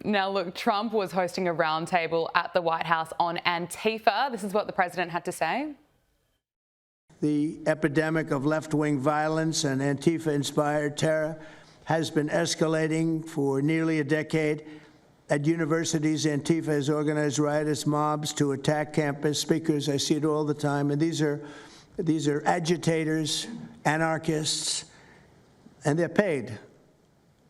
Now, look, Trump was hosting a roundtable at the White House on Antifa. This is what the president had to say. The epidemic of left-wing violence and Antifa-inspired terror has been escalating for nearly a decade. At universities, Antifa has organized riotous mobs to attack campus speakers. I see it all the time. And these are agitators, anarchists, and they're paid.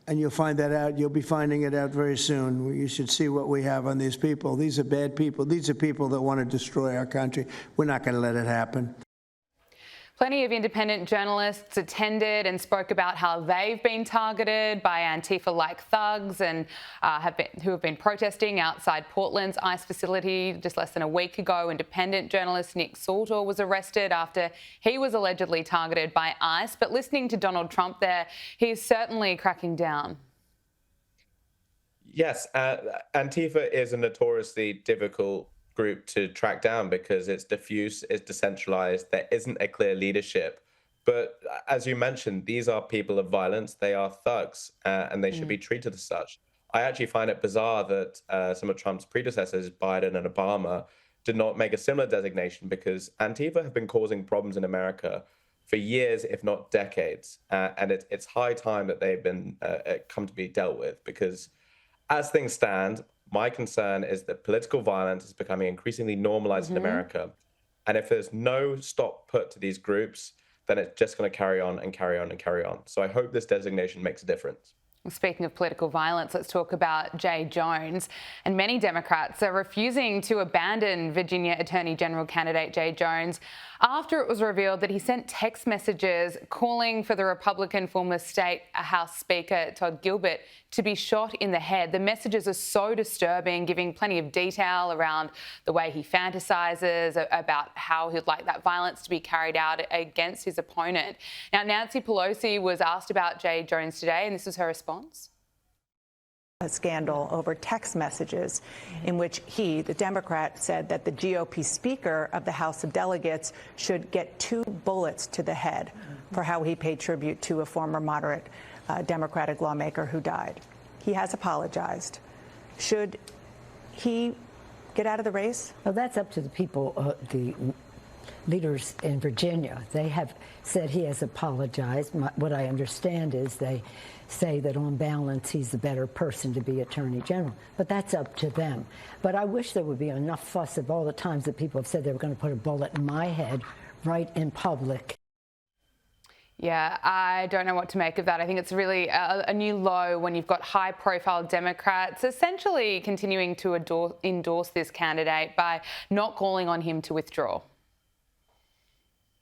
And you'll find that out. You'll be finding it out very soon. You should see what we have on these people. These are bad people. These are people that want to destroy our country. We're not going to let it happen. Plenty of independent journalists attended and spoke about how they've been targeted by Antifa-like thugs and who have been protesting outside Portland's ICE facility. Just less than a week ago, independent journalist Nick Salter was arrested after he was allegedly targeted by ICE. But listening to Donald Trump there, he's certainly cracking down. Yes, Antifa is a notoriously difficult group to track down because it's diffuse, it's decentralized, there isn't a clear leadership. But as you mentioned, these are people of violence, they are thugs, and they should be treated as such. I actually find it bizarre that some of Trump's predecessors, Biden and Obama, did not make a similar designation because Antifa have been causing problems in America for years, if not decades. And it's high time that they've been come to be dealt with because as things stand, my concern is that political violence is becoming increasingly normalized in America. And if there's no stop put to these groups, then it's just going to carry on and carry on and carry on. So I hope this designation makes a difference. Speaking of political violence, let's talk about Jay Jones. And many Democrats are refusing to abandon Virginia Attorney General candidate Jay Jones after it was revealed that he sent text messages calling for the Republican former State House Speaker Todd Gilbert to be shot in the head. The messages are so disturbing, giving plenty of detail around the way he fantasizes about how he'd like that violence to be carried out against his opponent. Now, Nancy Pelosi was asked about Jay Jones today, and this was her response. A scandal over text messages in which he, the Democrat, said that the GOP Speaker of the House of Delegates should get 2 bullets to the head for how he paid tribute to a former moderate Democratic lawmaker who died. He has apologized. Should he get out of the race? Well, that's up to the people, the leaders in Virginia. They have said he has apologized. What I understand is they say that on balance he's the better person to be Attorney General. But that's up to them. But I wish there would be enough fuss of all the times that people have said they were going to put a bullet in my head right in public. Yeah, I don't know what to make of that. I think it's really a new low when you've got high-profile Democrats essentially continuing to endorse this candidate by not calling on him to withdraw.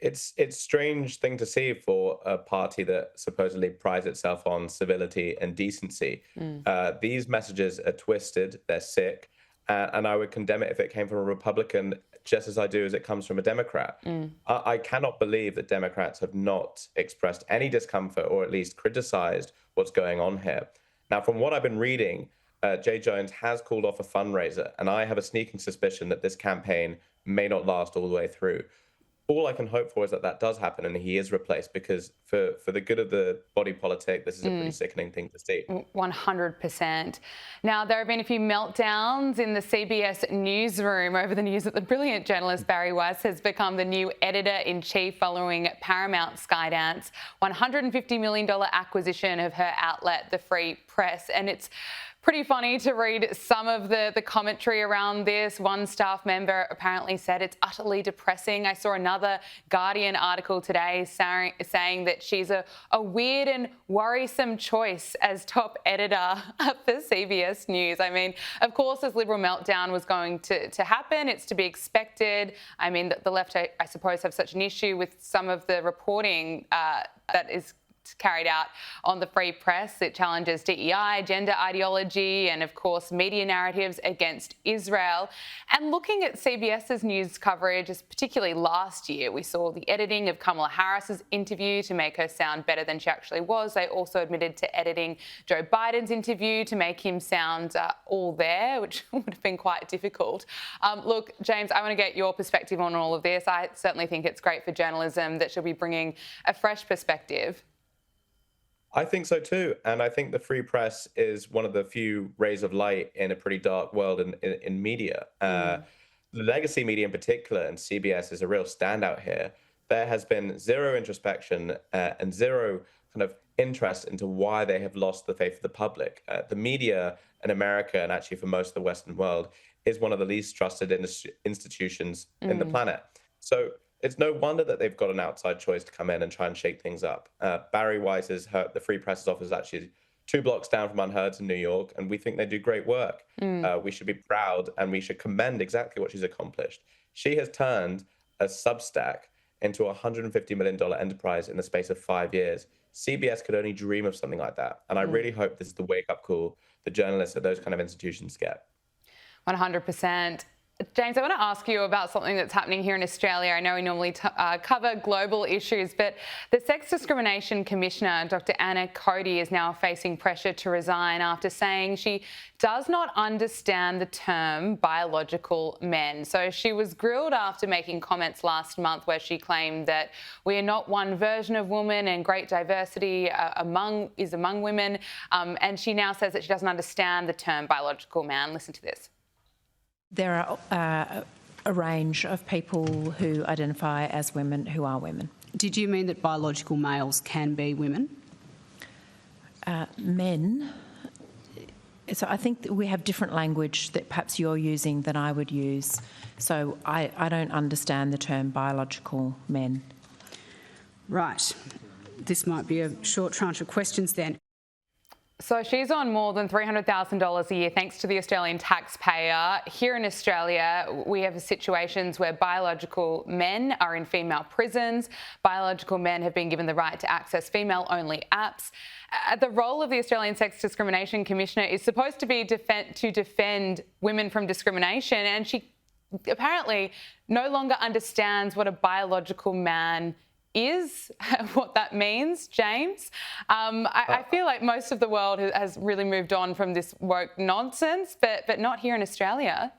It's a strange thing to see for a party that supposedly prides itself on civility and decency. These messages are twisted, they're sick, and I would condemn it if it came from a Republican, just as I do as it comes from a Democrat. I cannot believe that Democrats have not expressed any discomfort or at least criticized what's going on here. Now, from what I've been reading, Jay Jones has called off a fundraiser, and I have a sneaking suspicion that this campaign may not last all the way through. All I can hope for is that that does happen and he is replaced, because for the good of the body politic, this is a pretty sickening thing to see. 100%. Now, there have been a few meltdowns in the CBS Newsroom over the news that the brilliant journalist Barry Weiss has become the new editor-in-chief following Paramount Skydance $150 million acquisition of her outlet, The Free Press. And it's pretty funny to read some of the commentary around this. One staff member apparently said it's utterly depressing. I saw another Guardian article today saying that she's a weird and worrisome choice as top editor for CBS News. I mean, of course, this Liberal meltdown was going to happen. It's to be expected. I mean, the left, I suppose, have such an issue with some of the reporting that is carried out on the Free Press. It challenges DEI, gender ideology, and of course media narratives against Israel. And looking at CBS's news coverage, particularly last year, we saw the editing of Kamala Harris's interview to make her sound better than she actually was. They also admitted to editing Joe Biden's interview to make him sound all there, which would have been quite difficult. Look, James, I want to get your perspective on all of this. I certainly think it's great for journalism that she'll be bringing a fresh perspective. I think so too. And I think the free press is one of the few rays of light in a pretty dark world in media. The legacy media in particular, and CBS is a real standout here. There has been zero introspection and zero kind of interest into why they have lost the faith of the public. The media in America, and actually for most of the Western world, is one of the least trusted institutions in the planet. So it's no wonder that they've got an outside choice to come in and try and shake things up. Barry Weiss's the Free Press's office is actually 2 blocks down from Unherd's in New York, and we think they do great work. We should be proud and we should commend exactly what she's accomplished. She has turned a Substack into a $150 million enterprise in the space of 5 years. CBS could only dream of something like that. And I really hope this is the wake-up call the journalists at those kind of institutions get. 100%. James, I want to ask you about something that's happening here in Australia. I know we normally cover global issues, but the Sex Discrimination Commissioner, Dr. Anna Cody, is now facing pressure to resign after saying she does not understand the term biological men. So she was grilled after making comments last month where she claimed that we are not one version of woman and great diversity is among women. And she now says that she doesn't understand the term biological man. Listen to this. There are a range of people who identify as women who are women. Did you mean that biological males can be women? Men. So I think that we have different language that perhaps you're using than I would use. So I don't understand the term biological men. Right. This might be a short tranche of questions then. So she's on more than $300,000 a year thanks to the Australian taxpayer. Here in Australia, we have situations where biological men are in female prisons. Biological men have been given the right to access female-only apps. The role of the Australian Sex Discrimination Commissioner is supposed to be to defend women from discrimination, and she apparently no longer understands what a biological man is, what that means, James. I feel like most of the world has really moved on from this woke nonsense, but not here in Australia.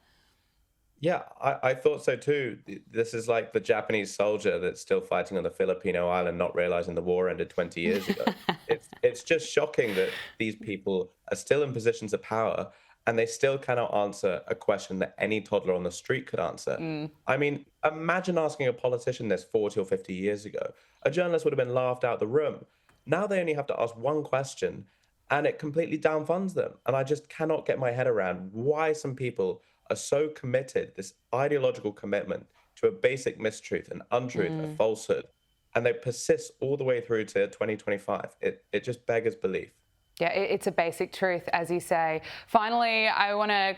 Yeah, I thought so too. This is like the Japanese soldier that's still fighting on the Filipino island, not realizing the war ended 20 years ago. It's just shocking that these people are still in positions of power and they still cannot answer a question that any toddler on the street could answer. I mean, imagine asking a politician this 40 or 50 years ago. A journalist would have been laughed out the room. Now they only have to ask one question and it completely downfunds them. And I just cannot get my head around why some people are so committed, this ideological commitment to a basic mistruth, an untruth, a falsehood, and they persist all the way through to 2025. It just beggars belief. Yeah, it's a basic truth, as you say. Finally, I want to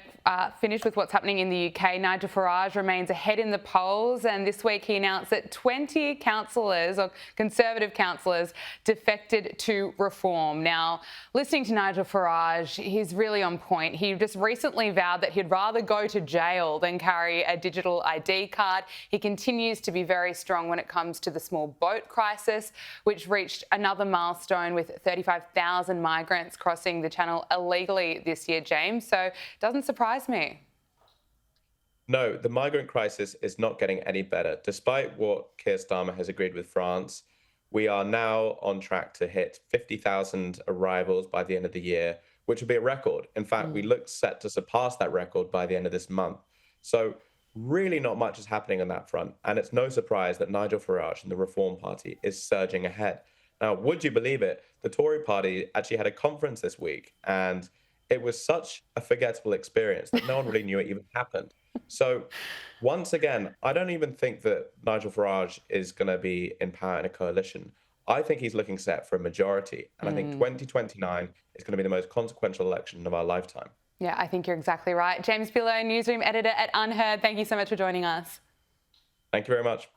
finish with what's happening in the UK. Nigel Farage remains ahead in the polls, and this week he announced that 20 councillors, or Conservative councillors, defected to Reform. Now, listening to Nigel Farage, he's really on point. He just recently vowed that he'd rather go to jail than carry a digital ID card. He continues to be very strong when it comes to the small boat crisis, which reached another milestone with 35,000 migrants crossing the channel illegally this year, James. So it doesn't surprise me. No, the migrant crisis is not getting any better. Despite what Keir Starmer has agreed with France, we are now on track to hit 50,000 arrivals by the end of the year, which would be a record. In fact, we look set to surpass that record by the end of this month. So really not much is happening on that front. And it's no surprise that Nigel Farage and the Reform Party is surging ahead. Now, would you believe it? The Tory party actually had a conference this week, and it was such a forgettable experience that no one really knew it even happened. So once again, I don't even think that Nigel Farage is going to be in power in a coalition. I think he's looking set for a majority. And I think 2029 is going to be the most consequential election of our lifetime. Yeah, I think you're exactly right. James Billot, Newsroom editor at Unherd, thank you so much for joining us. Thank you very much.